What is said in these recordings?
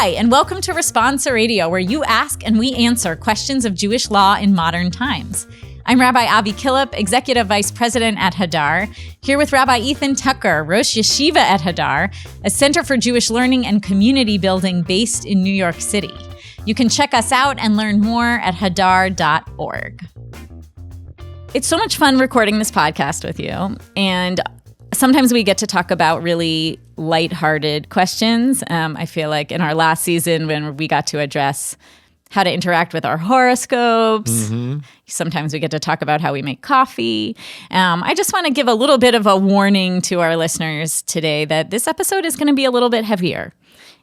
Hi, and welcome to Responsa Radio, where you ask and we answer questions of Jewish law in modern times. I'm Rabbi Avi Killip, Executive Vice President at Hadar, here with Rabbi Ethan Tucker, Rosh Yeshiva at Hadar, a center for Jewish learning and community building based in New York City. You can check us out and learn more at hadar.org. It's so much fun recording this podcast with you, and sometimes we get to talk about really lighthearted questions. I feel like in our last season when we got to address how to interact with our horoscopes, sometimes we get to talk about how we make coffee. I just want to give a little bit of a warning to our listeners today that this episode is going to be a little bit heavier.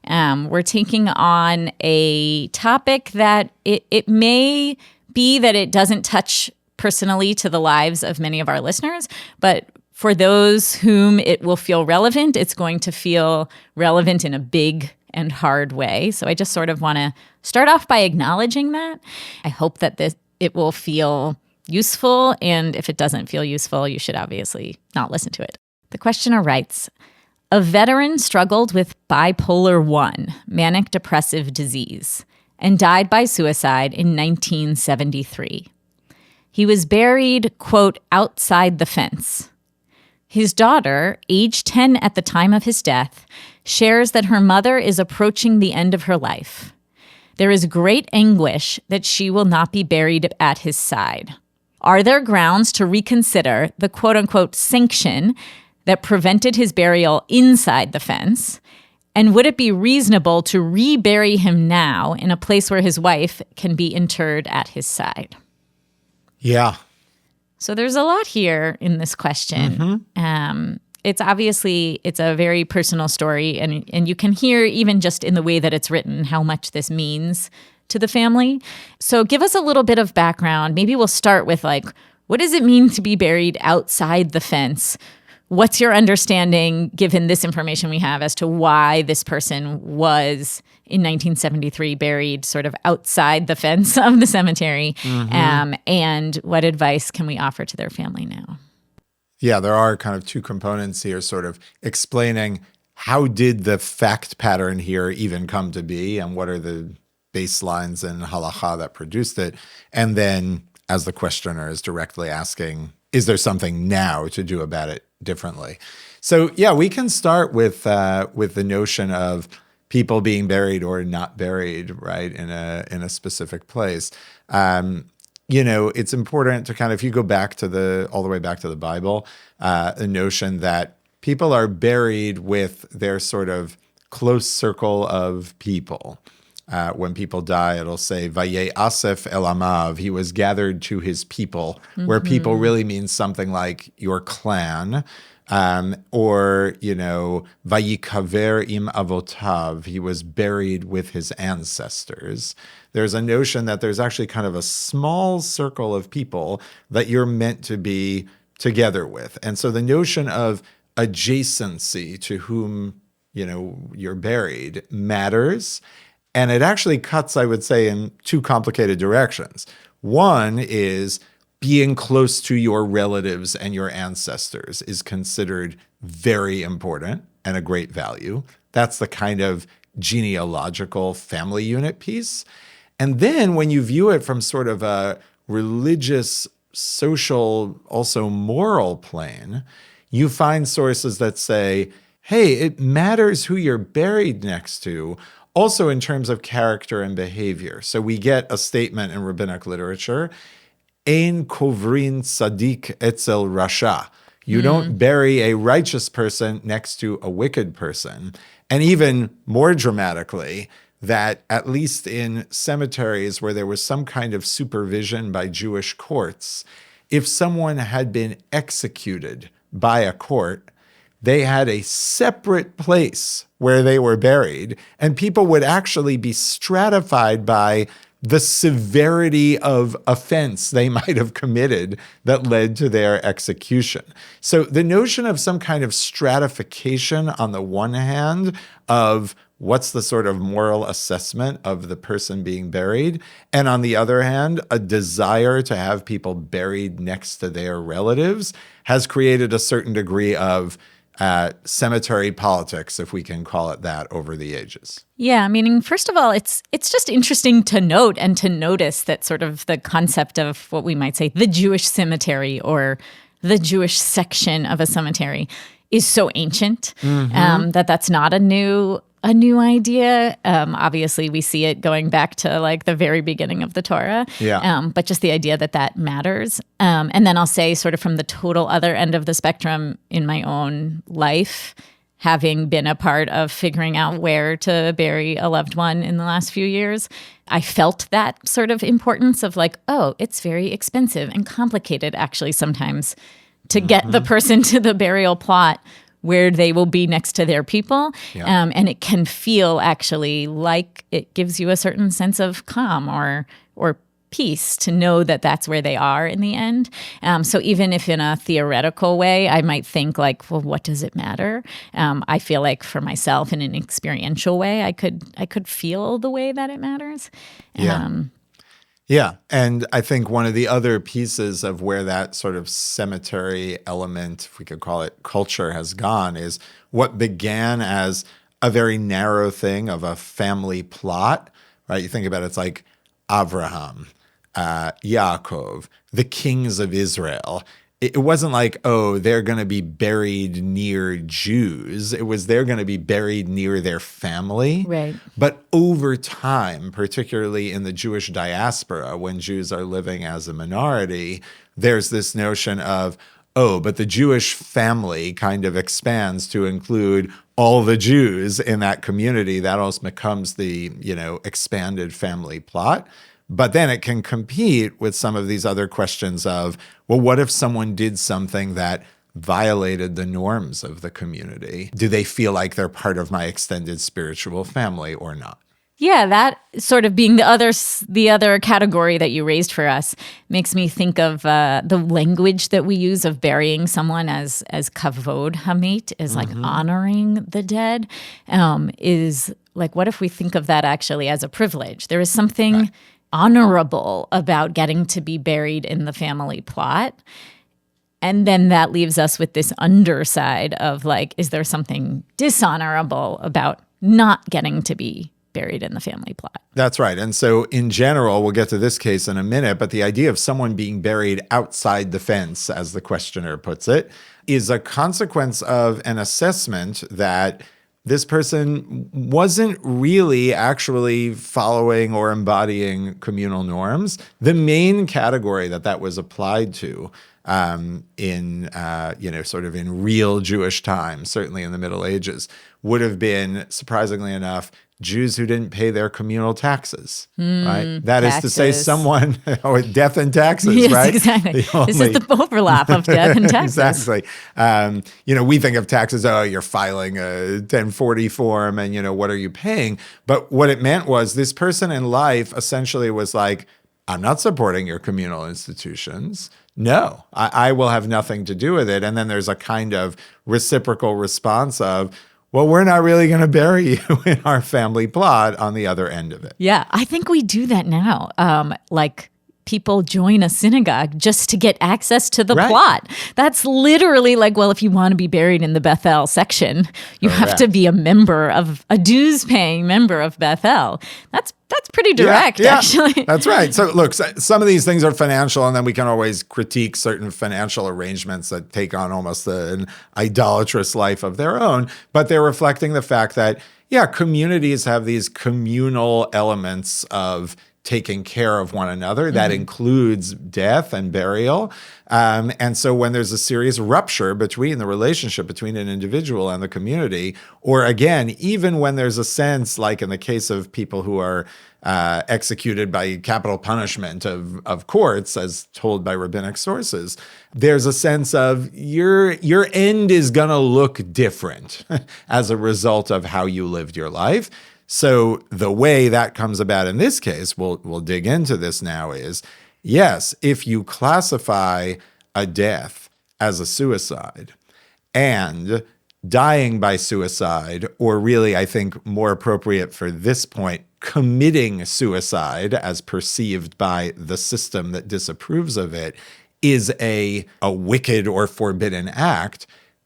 We're taking on a topic that it may be that it doesn't touch personally to the lives of many of our listeners, but for those whom it will feel relevant, it's going to feel relevant in a big and hard way. So I just sort of want to start off by acknowledging that. I hope that it will feel useful, and if it doesn't feel useful, you should obviously not listen to it. The questioner writes, a veteran struggled with bipolar 1, manic depressive disease, and died by suicide in 1973. He was buried, quote, outside the fence. His daughter, age 10 at the time of his death, shares that her mother is approaching the end of her life. There is great anguish that she will not be buried at his side. Are there grounds to reconsider the quote-unquote sanction that prevented his burial inside the fence? And would it be reasonable to rebury him now in a place where his wife can be interred at his side? Yeah. So there's a lot here in this question. It's a very personal story, and you can hear even just in the way that it's written how much this means to the family. So give us a little bit of background. Maybe we'll start with what does it mean to be buried outside the fence? What's your understanding, given this information we have, as to why this person was in 1973 buried sort of outside the fence of the cemetery? And what advice can we offer to their family now? Yeah, there are kind of two components here, sort of explaining how did the fact pattern here even come to be, and what are the baselines in halacha that produced it. And then, as the questioner is directly asking, is there something now to do about it differently? So yeah, we can start with the notion of people being buried or not buried, right, in a specific place. It's important to kind of, if you go back to all the way back to the Bible, the notion that people are buried with their sort of close circle of people. When people die, it'll say, Vaye'asef el amav, he was gathered to his people, where people really means something like your clan, or, Vayikaver im avotav, he was buried with his ancestors. There's a notion that there's actually kind of a small circle of people that you're meant to be together with. And so the notion of adjacency to whom, you're buried matters. And it actually cuts, I would say, in two complicated directions. One is being close to your relatives and your ancestors is considered very important and a great value. That's the kind of genealogical family unit piece. And then when you view it from sort of a religious, social, also moral plane, you find sources that say, hey, it matters who you're buried next to, also in terms of character and behavior. So we get a statement in rabbinic literature, Ein kovrin tzadik etzel rasha. You don't bury a righteous person next to a wicked person. And even more dramatically, that at least in cemeteries where there was some kind of supervision by Jewish courts, if someone had been executed by a court, they had a separate place where they were buried, and people would actually be stratified by the severity of offense they might have committed that led to their execution. So the notion of some kind of stratification on the one hand of what's the sort of moral assessment of the person being buried, and on the other hand, a desire to have people buried next to their relatives has created a certain degree of cemetery politics, if we can call it that, over the ages? Yeah, meaning, first of all, it's just interesting to note and to notice that sort of the concept of what we might say the Jewish cemetery or the Jewish section of a cemetery is so ancient that's not a new idea. Obviously, we see it going back to like the very beginning of the Torah. Yeah. But just the idea that matters. And then I'll say, sort of from the total other end of the spectrum in my own life, having been a part of figuring out where to bury a loved one in the last few years, I felt that sort of importance of like, oh, it's very expensive and complicated actually sometimes to get the person to the burial plot where they will be next to their people. Yeah. And it can feel actually like it gives you a certain sense of calm or peace to know that that's where they are in the end. So even if in a theoretical way, I might think like, well, what does it matter? I feel like for myself in an experiential way, I could feel the way that it matters. Yeah. And I think one of the other pieces of where that sort of cemetery element, if we could call it culture, has gone is what began as a very narrow thing of a family plot, right? You think about it, it's like Abraham, Yaakov, the kings of Israel. It wasn't like, oh, they're going to be buried near Jews. It was they're going to be buried near their family. Right. But over time, particularly in the Jewish diaspora, when Jews are living as a minority, there's this notion of, oh, but the Jewish family kind of expands to include all the Jews in that community. That almost becomes the, expanded family plot. But then it can compete with some of these other questions of, well, what if someone did something that violated the norms of the community? Do they feel like they're part of my extended spiritual family or not? Yeah, that sort of being the other category that you raised for us makes me think of the language that we use of burying someone as kavod hamet, as like honoring the dead, is like, what if we think of that actually as a privilege? There is something honorable about getting to be buried in the family plot. And then that leaves us with this underside of like, is there something dishonorable about not getting to be buried in the family plot? That's right. And so in general, we'll get to this case in a minute, but the idea of someone being buried outside the fence, as the questioner puts it, is a consequence of an assessment that this person wasn't really actually following or embodying communal norms. The main category that was applied to in real Jewish times, certainly in the Middle Ages, would have been, surprisingly enough, Jews who didn't pay their communal taxes, right? That is to say someone with death and taxes, yes, right? Exactly. This is the overlap of death and taxes. Exactly. We think of taxes, oh, you're filing a 1040 form and, what are you paying? But what it meant was this person in life essentially was like, I'm not supporting your communal institutions. No, I will have nothing to do with it. And then there's a kind of reciprocal response of, well, we're not really going to bury you in our family plot on the other end of it. Yeah, I think we do that now. Like people join a synagogue just to get access to the plot. That's literally like, well, if you want to be buried in the Bethel section, you have to be a dues-paying member of Bethel. That's pretty direct, actually. That's right. So look, some of these things are financial, and then we can always critique certain financial arrangements that take on almost an idolatrous life of their own. But they're reflecting the fact that, communities have these communal elements of taking care of one another. That includes death and burial. And so when there's a serious rupture between the relationship between an individual and the community, or again, even when there's a sense, like in the case of people who are executed by capital punishment of courts, as told by rabbinic sources, there's a sense of your end is going to look different as a result of how you lived your life. So the way that comes about in this case, we'll dig into this now, is, yes, if you classify a death as a suicide and dying by suicide, or really, I think more appropriate for this point, committing suicide as perceived by the system that disapproves of it, is a wicked or forbidden act,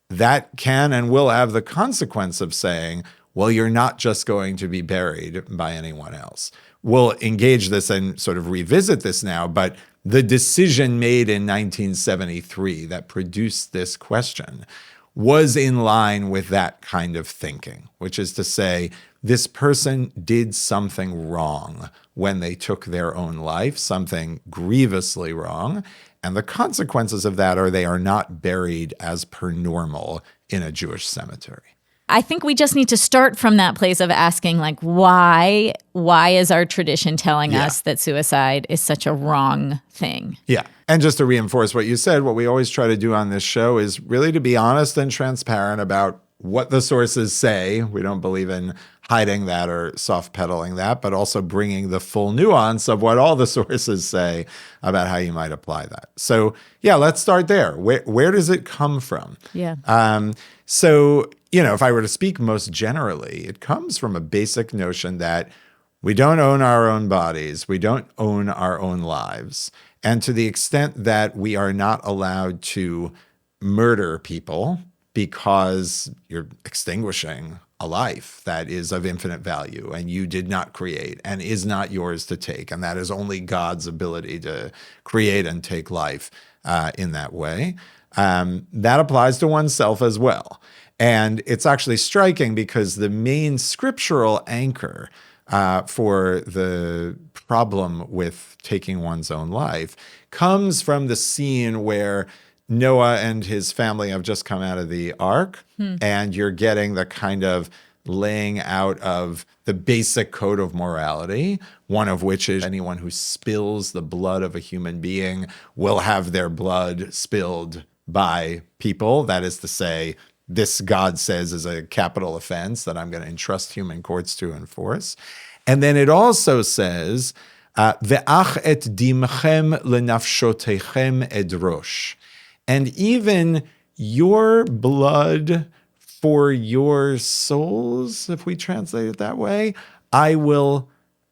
that can and will have the consequence of saying, well, you're not just going to be buried by anyone else. We'll engage this and sort of revisit this now, but the decision made in 1973 that produced this question was in line with that kind of thinking, which is to say, this person did something wrong when they took their own life, something grievously wrong, and the consequences of that are they are not buried as per normal in a Jewish cemetery. I think we just need to start from that place of asking, like, why is our tradition telling us that suicide is such a wrong thing? Yeah. And just to reinforce what you said, what we always try to do on this show is really to be honest and transparent about what the sources say. We don't believe in hiding that or soft pedaling that, but also bringing the full nuance of what all the sources say about how you might apply that. So yeah, let's start there. Where does it come from? Yeah. So, if I were to speak most generally, it comes from a basic notion that we don't own our own bodies. We don't own our own lives. And to the extent that we are not allowed to murder people because you're extinguishing a life that is of infinite value and you did not create and is not yours to take, and that is only God's ability to create and take life in that way, that applies to oneself as well. And it's actually striking because the main scriptural anchor for the problem with taking one's own life comes from the scene where Noah and his family have just come out of the ark, and you're getting the kind of laying out of the basic code of morality, one of which is anyone who spills the blood of a human being will have their blood spilled by people. That is to say, this, God says, is a capital offense that I'm going to entrust human courts to enforce. And then it also says, Ve'ach et dimchem lenafshotechem edrosh. And even your blood for your souls, if we translate it that way, I will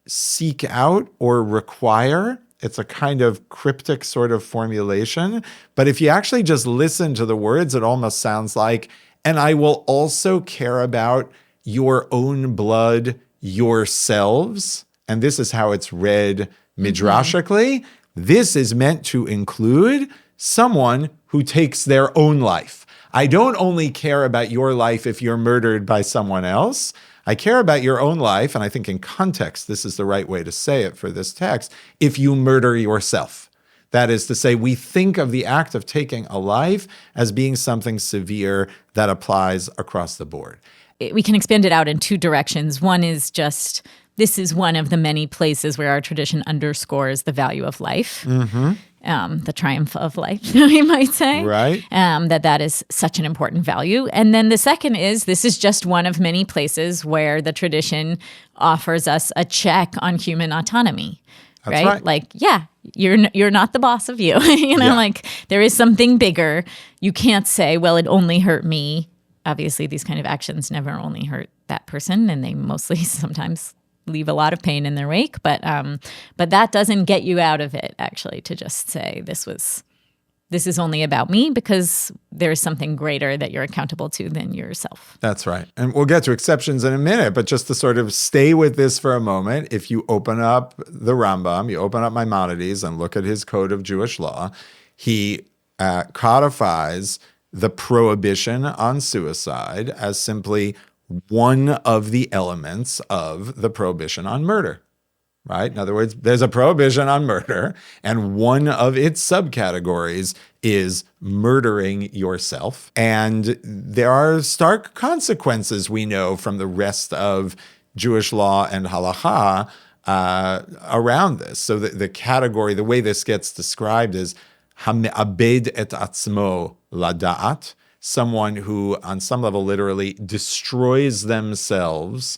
seek out or require. It's a kind of cryptic sort of formulation. But if you actually just listen to the words, it almost sounds like, and I will also care about your own blood yourselves. And this is how it's read midrashically. This is meant to include someone who takes their own life. I don't only care about your life if you're murdered by someone else. I care about your own life, and I think in context, this is the right way to say it for this text, if you murder yourself. That is to say, we think of the act of taking a life as being something severe that applies across the board. We can expand it out in two directions. One is just, this is one of the many places where our tradition underscores the value of life. The triumph of life, we might say. Right. That is such an important value. And then the second is, this is just one of many places where the tradition offers us a check on human autonomy. That's right. Like, yeah, you're not the boss of you. Like there is something bigger. You can't say, well, it only hurt me. Obviously, these kind of actions never only hurt that person, and they mostly sometimes leave a lot of pain in their wake, but that doesn't get you out of it, actually, to just say this is only about me, because there's something greater that you're accountable to than yourself. That's right. And we'll get to exceptions in a minute, but just to sort of stay with this for a moment, if you open up the Rambam, you open up Maimonides and look at his code of Jewish law, he codifies the prohibition on suicide as simply one of the elements of the prohibition on murder, right? In other words, there's a prohibition on murder, and one of its subcategories is murdering yourself. And there are stark consequences, we know, from the rest of Jewish law and halakha around this. So the category, the way this gets described is hame'abed et atzmo lada'at, someone who, on some level, literally destroys themselves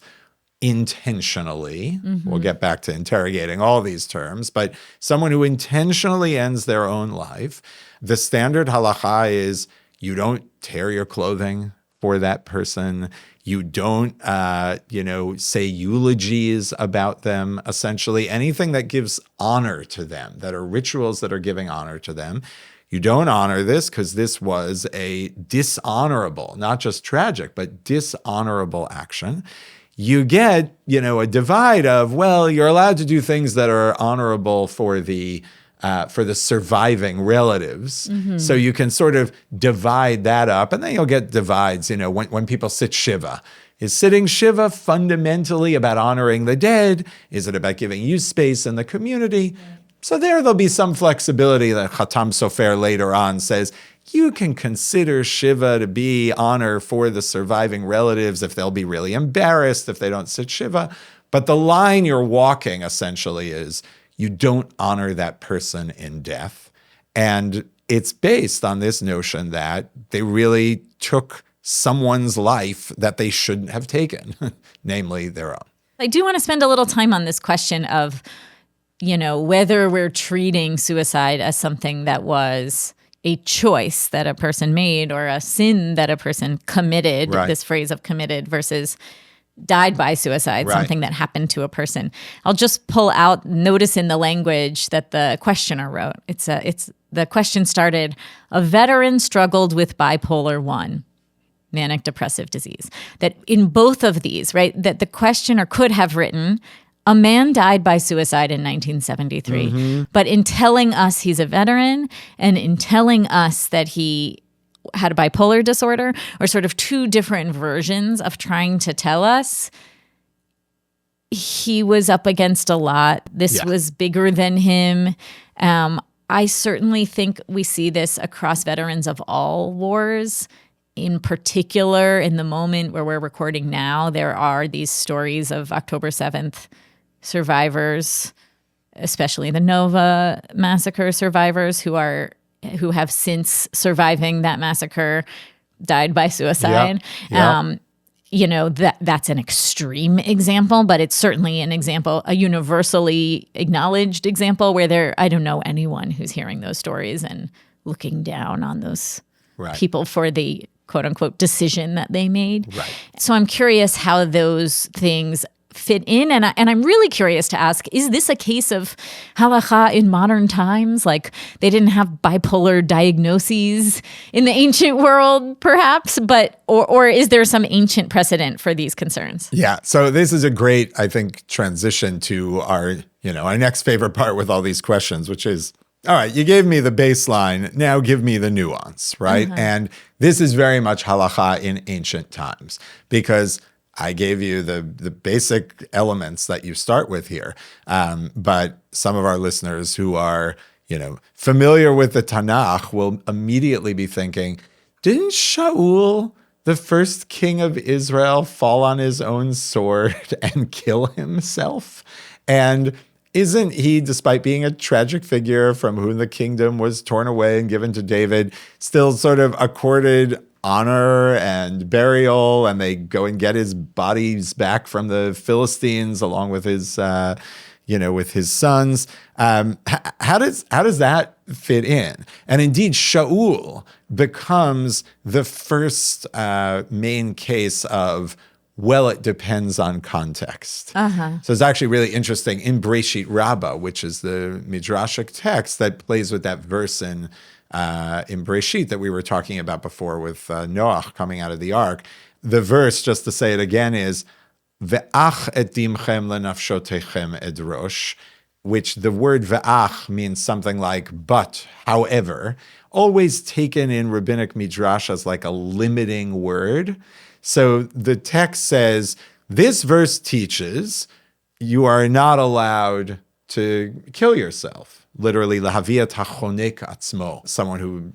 intentionally. We'll get back to interrogating all these terms, but someone who intentionally ends their own life. The standard halakha is you don't tear your clothing for that person. You don't, say eulogies about them, essentially. Anything that gives honor to them, that are rituals that are giving honor to them, you don't honor this because this was a dishonorable, not just tragic, but dishonorable action. You get, a divide of, well, you're allowed to do things that are honorable for the surviving relatives. So you can sort of divide that up, and then you'll get divides, when people sit Shiva. Is sitting Shiva fundamentally about honoring the dead? Is it about giving you space in the community? So there'll be some flexibility that Chatam Sofer later on says, you can consider Shiva to be honor for the surviving relatives if they'll be really embarrassed if they don't sit Shiva. But the line you're walking essentially is you don't honor that person in death. And it's based on this notion that they really took someone's life that they shouldn't have taken, namely their own. I do want to spend a little time on this question of, whether we're treating suicide as something that was a choice that a person made or a sin that a person committed, this phrase of committed versus died by suicide, something that happened to a person. I'll just pull out, notice in the language that the questioner wrote. It's the question started, a veteran struggled with bipolar 1. Manic depressive disease. That in both of these, that the questioner could have written, a man died by suicide in 1973. But in telling us he's a veteran and in telling us that he had a bipolar disorder are sort of two different versions of trying to tell us he was up against a lot. This was bigger than him. I certainly think we see this across veterans of all wars. In particular, in the moment where we're recording now, there are these stories of October 7th survivors, especially the Nova massacre survivors who have since surviving that massacre died by suicide. That's an extreme example, but it's certainly an example, a universally acknowledged example where I don't know anyone who's hearing those stories and looking down on those people for the quote unquote decision that they made. So I'm curious how those things fit in. And I'm really curious to ask, is this a case of halacha in modern times? Like they didn't have bipolar diagnoses in the ancient world, perhaps, or is there some ancient precedent for these concerns? Yeah. So this is a great, I think, transition to our next favorite part with all these questions, which is, all right, you gave me the baseline, now give me the nuance, right? And this is very much halacha in ancient times because I gave you the basic elements that you start with here. But some of our listeners who are, familiar with the Tanakh will immediately be thinking, didn't Shaul, the first king of Israel, fall on his own sword and kill himself? And isn't he, despite being a tragic figure from whom the kingdom was torn away and given to David, still sort of accorded honor and burial, and they go and get his bodies back from the Philistines along with his, with his sons? How does that fit in? And indeed, Shaul becomes the first main case of, well, it depends on context. So it's actually really interesting in Breshit Rabbah, which is the midrashic text that plays with that verse in Breshit that we were talking about before with Noach coming out of the ark. The verse, just to say it again, is Ve'ach et dimchem lenafshotechem edrosh, which the word ve'ach means something like but, however, always taken in rabbinic midrash as like a limiting word. So the text says, this verse teaches you are not allowed to kill yourself. Literally, lahaviyat hachonek atzmo, someone who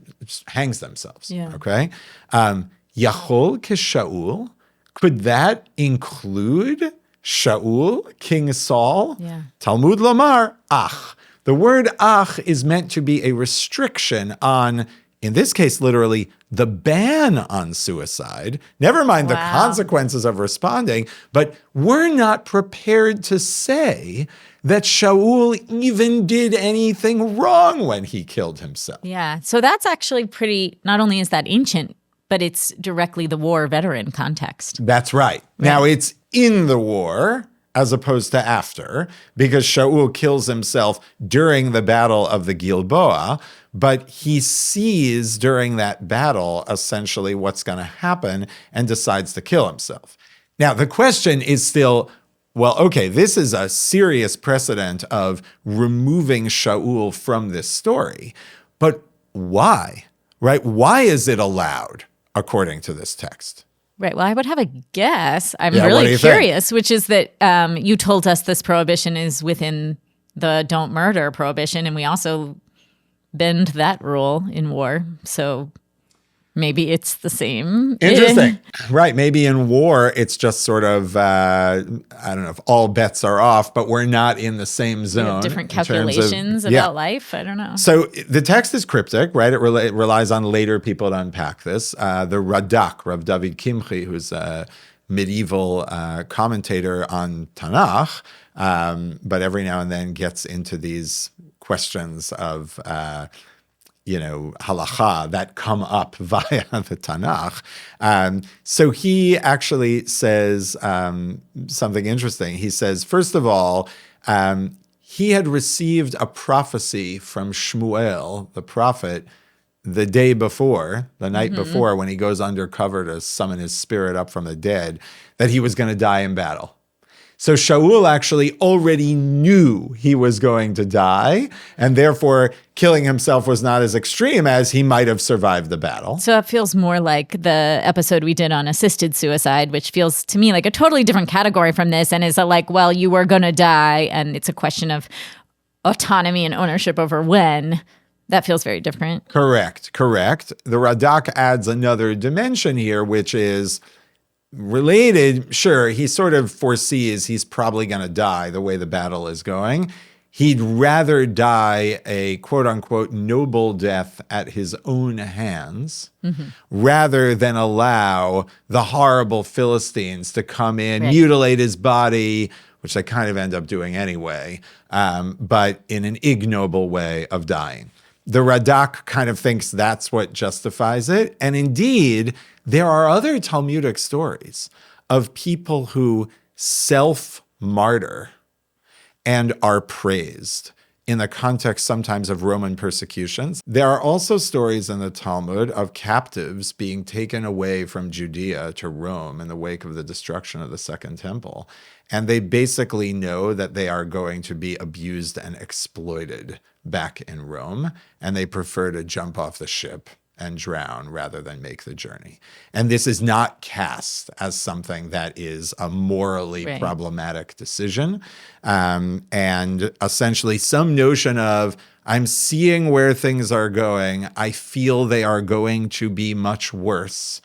hangs themselves. Okay? Yachol keshaul, could that include Shaul, King Saul? Talmud lomar, ach. The word ach is meant to be a restriction on, in this case, literally, the ban on suicide. Never mind the consequences of responding, but we're not prepared to say that Shaul even did anything wrong when he killed himself. Yeah, so that's actually pretty, not only is that ancient, but it's directly the war veteran context. That's right. Now, it's in the war, as opposed to after, because Shaul kills himself during the battle of the Gilboa, but he sees during that battle essentially what's going to happen and decides to kill himself. Now, the question is still, well, okay, this is a serious precedent of removing Shaul from this story, but why, right? Why is it allowed according to this text? Right. Well, I would have a guess. I'm really curious, which is that you told us this prohibition is within the don't murder prohibition, and we also bend that rule in war. So maybe it's the same. Interesting. Right. Maybe in war, it's just sort of, I don't know if all bets are off, but we're not in the same zone. We have different calculations about life. I don't know. So the text is cryptic, right? It relies on later people to unpack this. The Radak, Rav David Kimchi, who's a medieval commentator on Tanakh, but every now and then gets into these questions of halacha that come up via the Tanakh. So he actually says something interesting. He says, first of all, he had received a prophecy from Shmuel, the prophet, the day before, the night before, when he goes undercover to summon his spirit up from the dead, that he was going to die in battle. So Shaul actually already knew he was going to die, and therefore killing himself was not as extreme as he might have survived the battle. So it feels more like the episode we did on assisted suicide, which feels to me like a totally different category from this, and is like, well, you were going to die, and it's a question of autonomy and ownership over when. That feels very different. Correct. The Radak adds another dimension here, which is related. Sure, he sort of foresees he's probably going to die the way the battle is going. He'd rather die a quote-unquote noble death at his own hands rather than allow the horrible Philistines to come in, mutilate his body, which they kind of end up doing anyway, but in an ignoble way of dying. The Radak kind of thinks that's what justifies it. And indeed, there are other Talmudic stories of people who self-martyr and are praised in the context sometimes of Roman persecutions. There are also stories in the Talmud of captives being taken away from Judea to Rome in the wake of the destruction of the Second Temple. And they basically know that they are going to be abused and exploited back in Rome, and they prefer to jump off the ship and drown rather than make the journey. And this is not cast as something that is a morally problematic decision. And essentially some notion of, I'm seeing where things are going, I feel they are going to be much worse,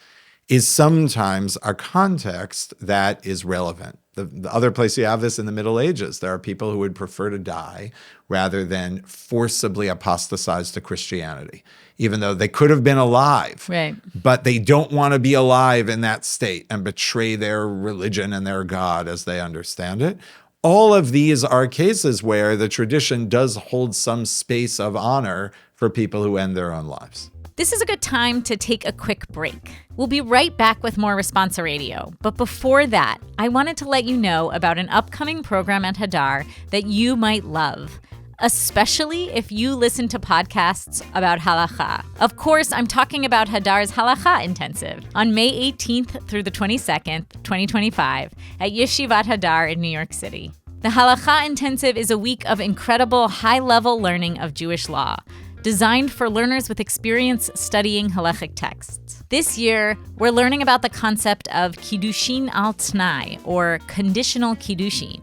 is sometimes a context that is relevant. The other place you have this in the Middle Ages, there are people who would prefer to die rather than forcibly apostatize to Christianity, even though they could have been alive. Right. But they don't want to be alive in that state and betray their religion and their God as they understand it. All of these are cases where the tradition does hold some space of honor for people who end their own lives. This is a good time to take a quick break. We'll be right back with more Responsa Radio. But before that, I wanted to let you know about an upcoming program at Hadar that you might love, especially if you listen to podcasts about halakha. Of course, I'm talking about Hadar's Halakha Intensive on May 18th through the 22nd, 2025 at Yeshivat Hadar in New York City. The Halakha Intensive is a week of incredible high-level learning of Jewish law, designed for learners with experience studying halachic texts. This year, we're learning about the concept of kiddushin al t'nai, or conditional kiddushin,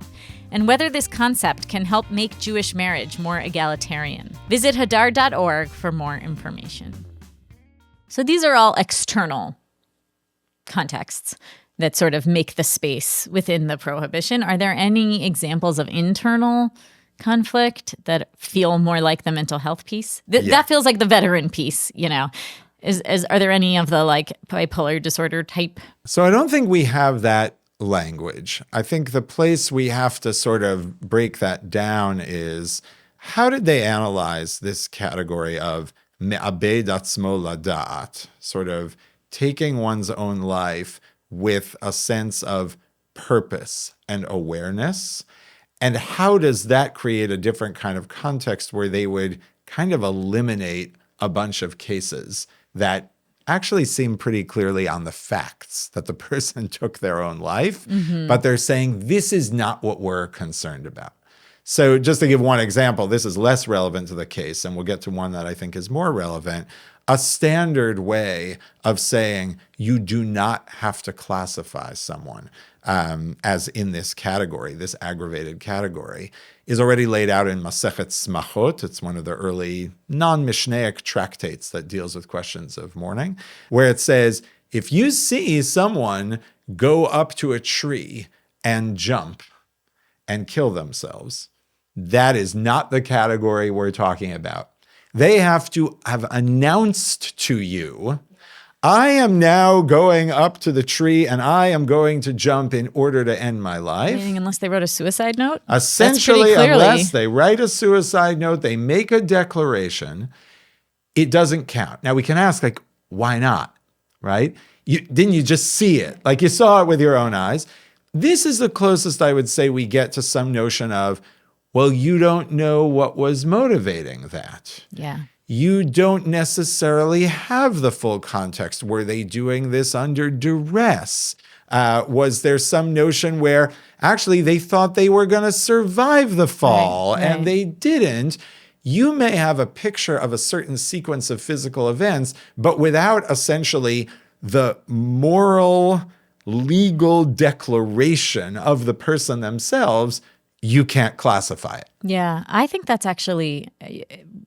and whether this concept can help make Jewish marriage more egalitarian. Visit hadar.org for more information. So these are all external contexts that sort of make the space within the prohibition. Are there any examples of internal conflict that feel more like the mental health piece? That feels like the veteran piece, you know. Are there any of the like bipolar disorder type? So I don't think we have that language. I think the place we have to sort of break that down is, how did they analyze this category of me'abed atzmo lada'at, sort of taking one's own life with a sense of purpose and awareness. And how does that create a different kind of context where they would kind of eliminate a bunch of cases that actually seem pretty clearly on the facts that the person took their own life, but they're saying this is not what we're concerned about. So just to give one example, this is less relevant to the case, and we'll get to one that I think is more relevant. A standard way of saying you do not have to classify someone as in this category, this aggravated category, is already laid out in Masechet Smachot. It's one of the early non-Mishnaic tractates that deals with questions of mourning, where it says, if you see someone go up to a tree and jump and kill themselves, that is not the category we're talking about. They have to have announced to you, I am now going up to the tree and I am going to jump in order to end my life. Meaning unless they wrote a suicide note? Essentially, unless they write a suicide note, they make a declaration, it doesn't count. Now, we can ask, like, why not, right? Didn't you just see it? Like, you saw it with your own eyes. This is the closest I would say we get to some notion of, well, you don't know what was motivating that. Yeah. You don't necessarily have the full context. Were they doing this under duress? Was there some notion where actually they thought they were going to survive the fall and they didn't? You may have a picture of a certain sequence of physical events, but without essentially the moral, legal declaration of the person themselves, you can't classify it. Yeah, I think that's actually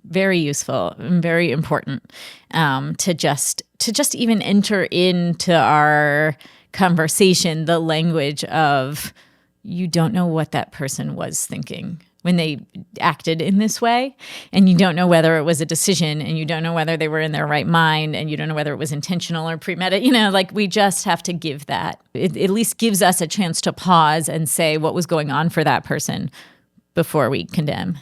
very useful and very important to just even enter into our conversation the language of you don't know what that person was thinking when they acted in this way, and you don't know whether it was a decision, and you don't know whether they were in their right mind, and you don't know whether it was intentional or premeditated. You know, like we just have to give that. It at least gives us a chance to pause and say what was going on for that person before we condemn.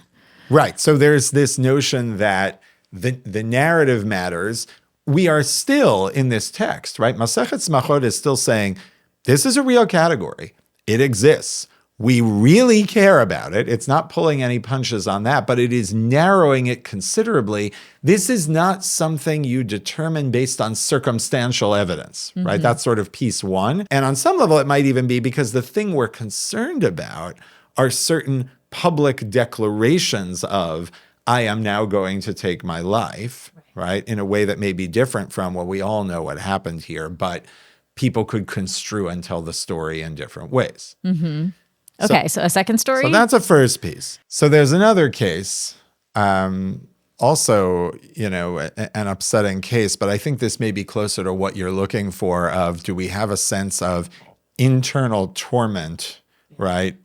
Right. So there's this notion that the narrative matters. We are still in this text, right? Masechet Smachot is still saying, this is a real category. It exists. We really care about it. It's not pulling any punches on that, but it is narrowing it considerably. This is not something you determine based on circumstantial evidence, right? That's sort of piece one. And on some level, it might even be because the thing we're concerned about are certain public declarations of, I am now going to take my life, right? In a way that may be different from, well, we all know what happened here, but people could construe and tell the story in different ways. Okay, so a second story? So that's a first piece. So there's another case, also, you know, an upsetting case, but I think this may be closer to what you're looking for of, do we have a sense of internal torment, right?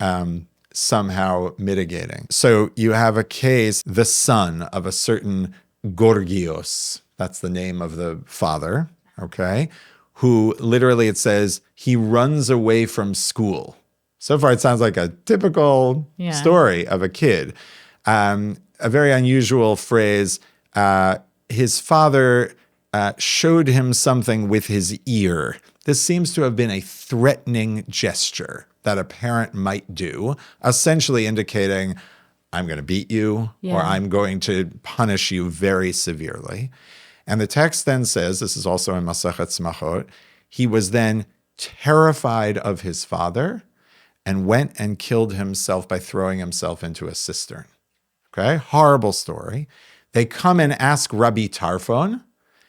Somehow mitigating. So you have a case, the son of a certain Gorgios, that's the name of the father, okay, who literally, it says, he runs away from school. So far, it sounds like a typical story of a kid. A very unusual phrase, his father showed him something with his ear. This seems to have been a threatening gesture that a parent might do, essentially indicating, I'm going to beat you or I'm going to punish you very severely. And the text then says, this is also in Masechet Smachot, he was then terrified of his father and went and killed himself by throwing himself into a cistern. Okay, horrible story. They come and ask Rabbi Tarfon.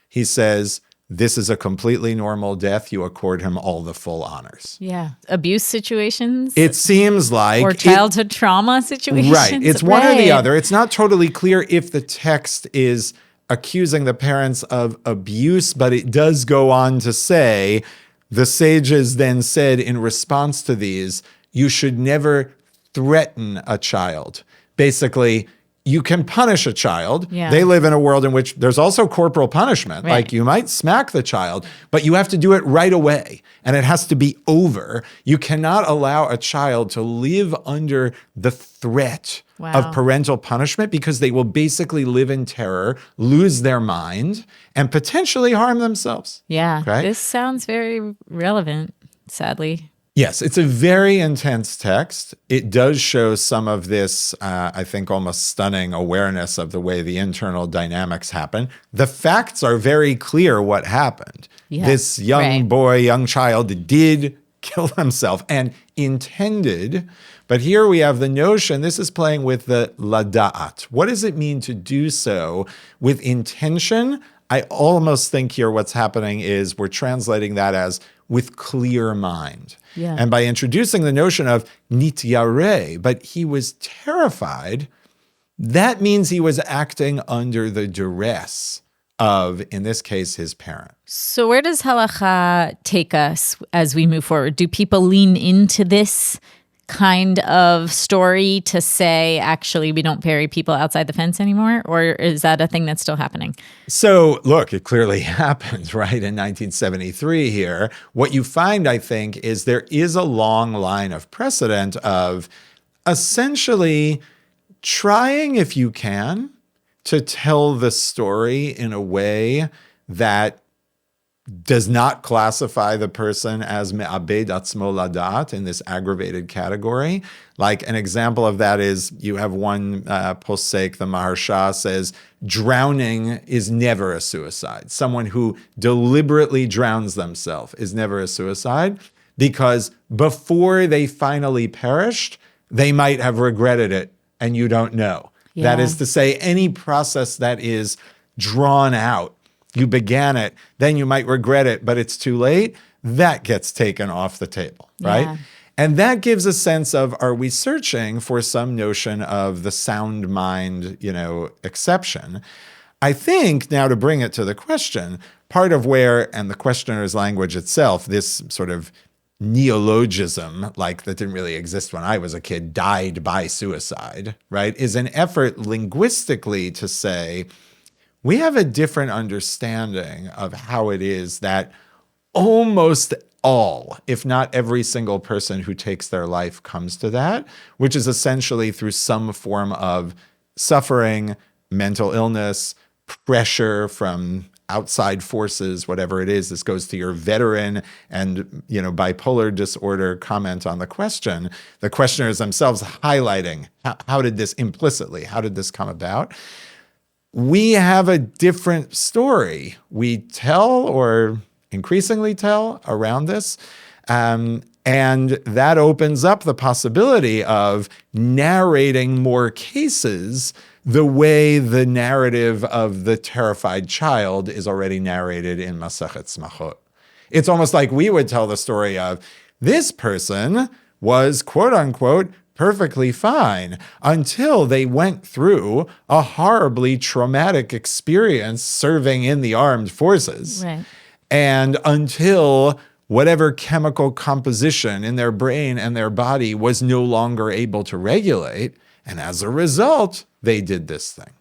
He says, this is a completely normal death. You accord him all the full honors. Yeah. Abuse situations? It seems like. Or childhood trauma situations? Right. It's one or the other. It's not totally clear if the text is accusing the parents of abuse, but it does go on to say, the sages then said in response to these, you should never threaten a child. Basically, you can punish a child. Yeah. They live in a world in which there's also corporal punishment. Right. Like you might smack the child, but you have to do it right away. And it has to be over. You cannot allow a child to live under the threat of parental punishment because they will basically live in terror, lose their mind, and potentially harm themselves. Yeah. Okay? This sounds very relevant, sadly. Yes, it's a very intense text. It does show some of this, I think, almost stunning awareness of the way the internal dynamics happen. The facts are very clear what happened. Yeah, This young boy, young child did kill himself and intended. But here we have the notion, this is playing with the lada'at. What does it mean to do so with intention? I almost think here what's happening is we're translating that as with clear mind. Yeah. And by introducing the notion of nityare, but he was terrified, that means he was acting under the duress of, in this case, his parent. So where does halacha take us as we move forward? Do people lean into this kind of story to say, actually, we don't bury people outside the fence anymore? Or is that a thing that's still happening? So, look, it clearly happened, right, in 1973 here. What you find, I think, is there is a long line of precedent of essentially trying, if you can, to tell the story in a way that does not classify the person as me'abed atzmo ladat in this aggravated category. Like an example of that is you have one posek, the Maharsha says, drowning is never a suicide. Someone who deliberately drowns themselves is never a suicide because before they finally perished, they might have regretted it and you don't know. Yeah. That is to say, any process that is drawn out, you began it, then you might regret it, but it's too late, that gets taken off the table, right? Yeah. And that gives a sense of, are we searching for some notion of the sound mind, exception? I think now to bring it to the question, part of where, and the questioner's language itself, this sort of neologism, like that didn't really exist when I was a kid, died by suicide, right, is an effort linguistically to say, we have a different understanding of how it is that almost all, if not every single person who takes their life comes to that, which is essentially through some form of suffering, mental illness, pressure from outside forces, whatever it is. This goes to your veteran and, bipolar disorder comment on the question. The questioners themselves highlighting how did this come about? We have a different story we tell or increasingly tell around this. And that opens up the possibility of narrating more cases the way the narrative of the terrified child is already narrated in Masachet Smachot. It's almost like we would tell the story of this person was, quote unquote, perfectly fine until they went through a horribly traumatic experience serving in the armed forces. Right. And until whatever chemical composition in their brain and their body was no longer able to regulate. And as a result, they did this thing.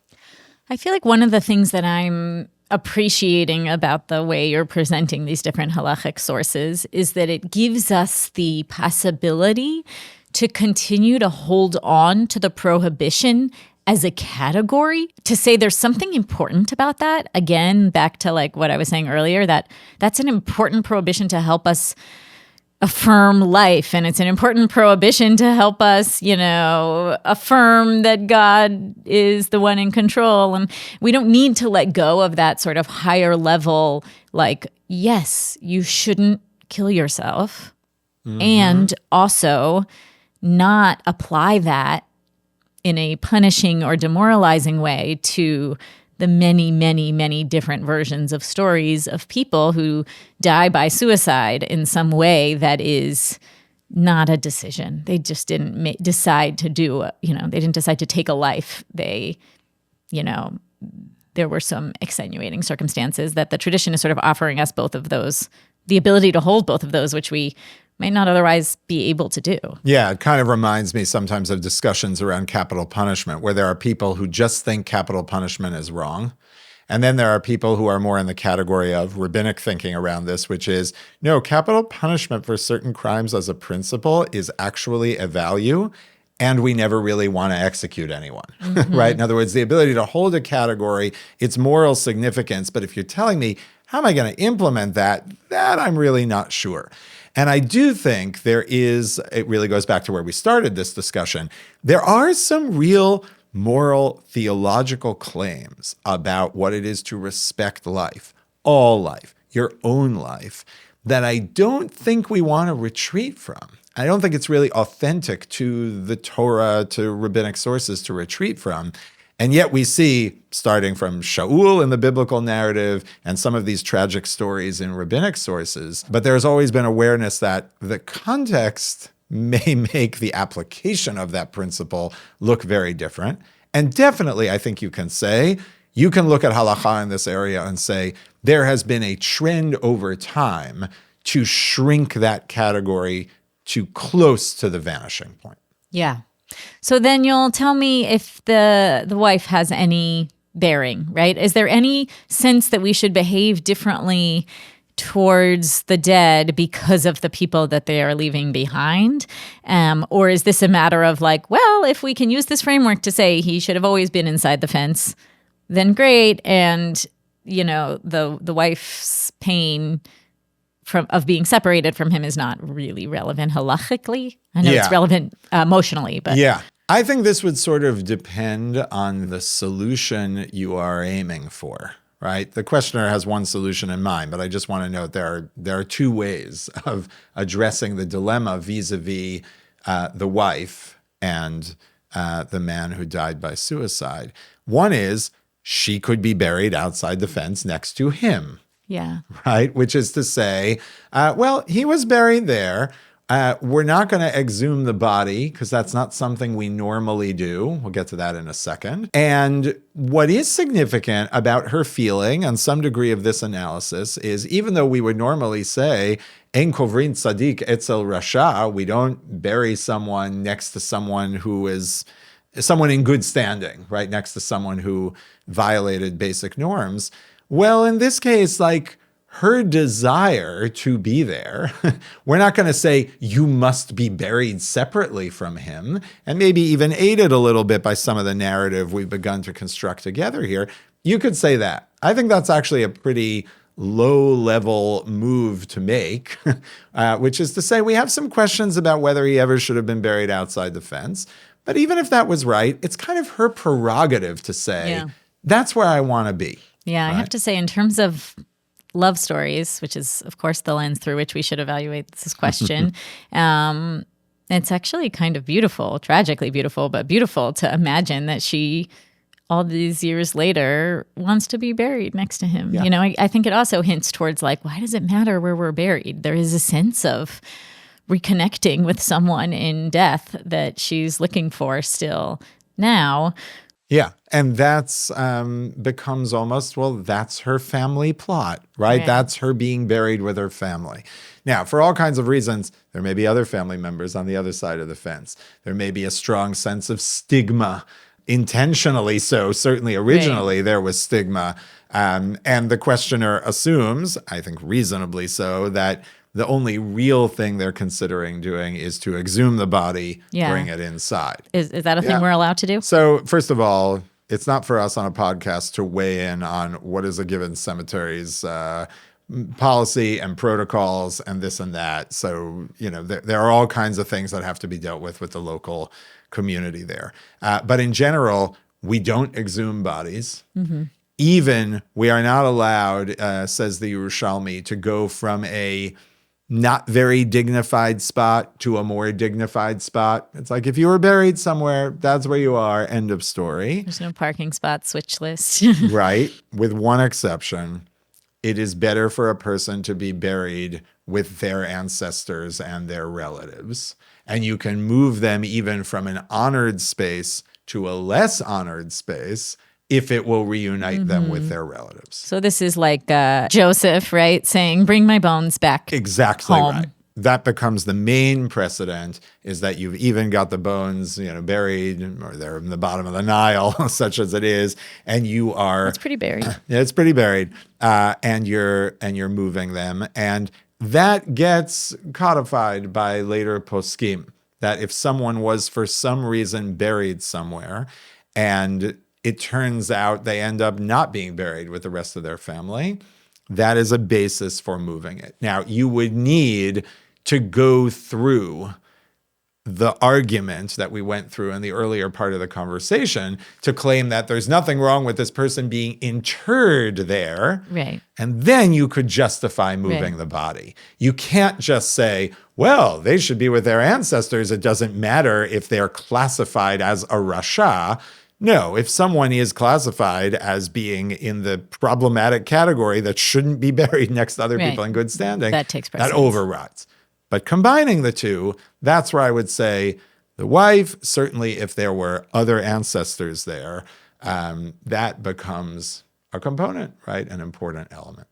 I feel like one of the things that I'm appreciating about the way you're presenting these different halachic sources is that it gives us the possibility to continue to hold on to the prohibition as a category, to say there's something important about that. Again, back to like what I was saying earlier, that's an important prohibition to help us affirm life. And it's an important prohibition to help us, affirm that God is the one in control. And we don't need to let go of that sort of higher level, like, yes, you shouldn't kill yourself. Mm-hmm. And also not apply that in a punishing or demoralizing way to the many, many, many different versions of stories of people who die by suicide in some way that is not a decision. They just didn't decide to do, they didn't decide to take a life. They, there were some extenuating circumstances that the tradition is sort of offering us both of those, the ability to hold both of those, which we might not otherwise be able to do. Yeah, it kind of reminds me sometimes of discussions around capital punishment, where there are people who just think capital punishment is wrong. And then there are people who are more in the category of rabbinic thinking around this, which is, no, capital punishment for certain crimes as a principle is actually a value, and we never really want to execute anyone, mm-hmm. right? In other words, the ability to hold a category, its moral significance. But if you're telling me How am I going to implement that? That I'm really not sure. And I do think it really goes back to where we started this discussion. There are some real moral, theological claims about what it is to respect life, all life, your own life, that I don't think we want to retreat from. I don't think it's really authentic to the Torah, to rabbinic sources to retreat from. And yet we see, starting from Shaul in the biblical narrative and some of these tragic stories in rabbinic sources, but there's always been awareness that the context may make the application of that principle look very different. And definitely, I think you can look at halakha in this area and say, there has been a trend over time to shrink that category to close to the vanishing point. Yeah. So then you'll tell me if the wife has any bearing, right? Is there any sense that we should behave differently towards the dead because of the people that they are leaving behind? Or is this a matter of like, well, if we can use this framework to say he should have always been inside the fence, then great. And, the wife's pain of being separated from him is not really relevant halachically. I know it's relevant emotionally, but yeah. I think this would sort of depend on the solution you are aiming for, right? The questioner has one solution in mind, but I just want to note there are two ways of addressing the dilemma vis-a-vis the wife and the man who died by suicide. One is she could be buried outside the fence next to him. Yeah. Right? Which is to say, he was buried there. We're not going to exhume the body because that's not something we normally do. We'll get to that in a second. And what is significant about her feeling and some degree of this analysis is even though we would normally say, En kovrin tzadik etzel rasha, we don't bury someone next to someone who is someone in good standing, right? Next to someone who violated basic norms. Well, in this case, her desire to be there, we're not going to say you must be buried separately from him, and maybe even aided a little bit by some of the narrative we've begun to construct together here. You could say that. I think that's actually a pretty low-level move to make, which is to say we have some questions about whether he ever should have been buried outside the fence. But even if that was right, it's kind of her prerogative to say, that's where I want to be. Yeah, right? I have to say, in terms of love stories, which is, of course, the lens through which we should evaluate this question, it's actually kind of beautiful, tragically beautiful, but beautiful to imagine that she, all these years later, wants to be buried next to him. Yeah. I think it also hints towards why does it matter where we're buried? There is a sense of reconnecting with someone in death that she's looking for still now. Yeah, and that's becomes almost, that's her family plot, right? That's her being buried with her family. Now, for all kinds of reasons, there may be other family members on the other side of the fence. There may be a strong sense of stigma, intentionally so. Certainly originally there was stigma. And the questioner assumes, I think reasonably so, that the only real thing they're considering doing is to exhume the body, bring it inside. Is that a thing we're allowed to do? So first of all, it's not for us on a podcast to weigh in on what is a given cemetery's policy and protocols and this and that. So, there are all kinds of things that have to be dealt with the local community there. But in general, we don't exhume bodies. Mm-hmm. Even we are not allowed, says the Yerushalmi, to go from a not very dignified spot to a more dignified spot. It's if you were buried somewhere, that's where you are, end of story. There's no parking spot switch list. Right. With one exception, it is better for a person to be buried with their ancestors and their relatives. And you can move them even from an honored space to a less honored space if it will reunite them with their relatives. So this is like Joseph, right, saying, bring my bones back Exactly home. Right. That becomes the main precedent, is that you've even got the bones, buried, or they're in the bottom of the Nile, such as it is, and you are... It's pretty buried. Yeah, it's pretty buried, and you're moving them. And that gets codified by later poskim, that if someone was for some reason buried somewhere, and it turns out they end up not being buried with the rest of their family, that is a basis for moving it. Now, you would need to go through the argument that we went through in the earlier part of the conversation to claim that there's nothing wrong with this person being interred there. Right. And then you could justify moving the body. You can't just say, well, they should be with their ancestors. It doesn't matter if they're classified as a rasha. No, if someone is classified as being in the problematic category that shouldn't be buried next to other people in good standing, that takes precedence. That overrides. But combining the two, that's where I would say the wife, certainly if there were other ancestors there, that becomes a component, right? An important element.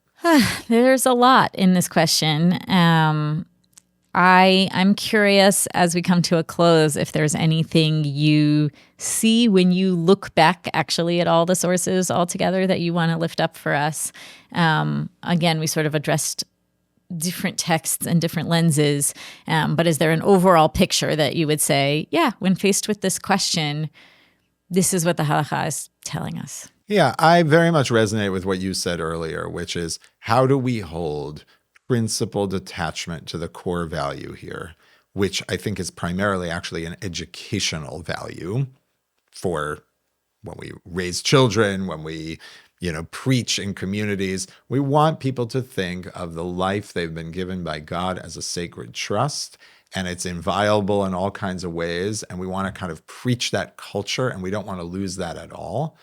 There's a lot in this question. I'm curious as we come to a close if there's anything you see when you look back actually at all the sources altogether that you want to lift up for us. Again, we sort of addressed different texts and different lenses, but is there an overall picture that you would say, yeah, when faced with this question, this is what the halakha is telling us? Yeah, I very much resonate with what you said earlier, which is how do we hold principled attachment to the core value here, which I think is primarily actually an educational value for when we raise children, when we preach in communities. We want people to think of the life they've been given by God as a sacred trust, and it's inviolable in all kinds of ways. And we want to kind of preach that culture, and we don't want to lose that at all.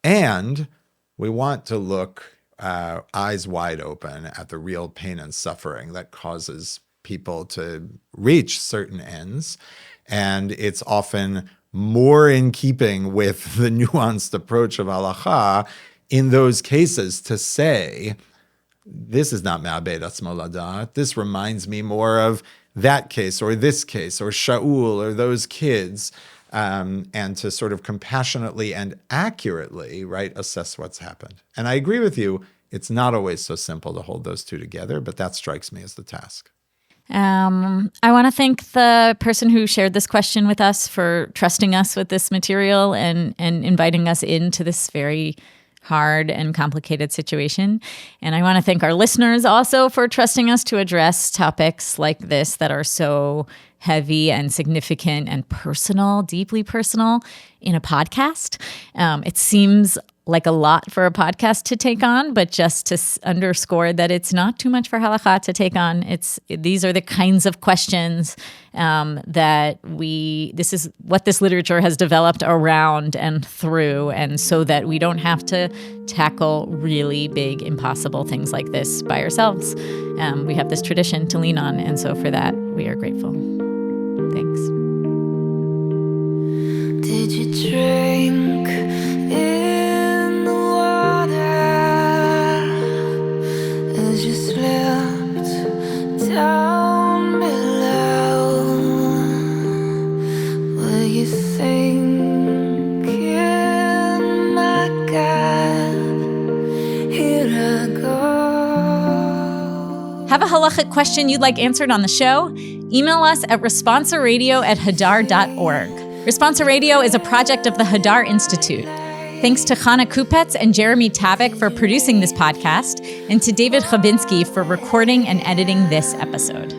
And we want to look eyes wide open at the real pain and suffering that causes people to reach certain ends. And it's often more in keeping with the nuanced approach of halakha in those cases to say, this is not ma'abed atzmo ladat. This reminds me more of that case or this case or Shaul or those kids, and to sort of compassionately and accurately, right, assess what's happened. And I agree with you, it's not always so simple to hold those two together, but that strikes me as the task. I want to thank the person who shared this question with us for trusting us with this material and inviting us into this very hard and complicated situation. And I want to thank our listeners also for trusting us to address topics like this that are so heavy and significant and personal, deeply personal in a podcast. It seems like a lot for a podcast to take on, but just to underscore that it's not too much for halakha to take on. These are the kinds of questions this is what this literature has developed around and through, and so that we don't have to tackle really big, impossible things like this by ourselves. We have this tradition to lean on, and so for that, we are grateful. Thanks. Did you drink in the water as you slept down below? Were you thinking, my God, here I go? Have a halachic question you'd like answered on the show? Email us at responsaradio@hadar.org. Responsa Radio is a project of the Hadar Institute. Thanks to Chana Kupetz and Jeremy Tabick for producing this podcast, and to David Khabinsky for recording and editing this episode.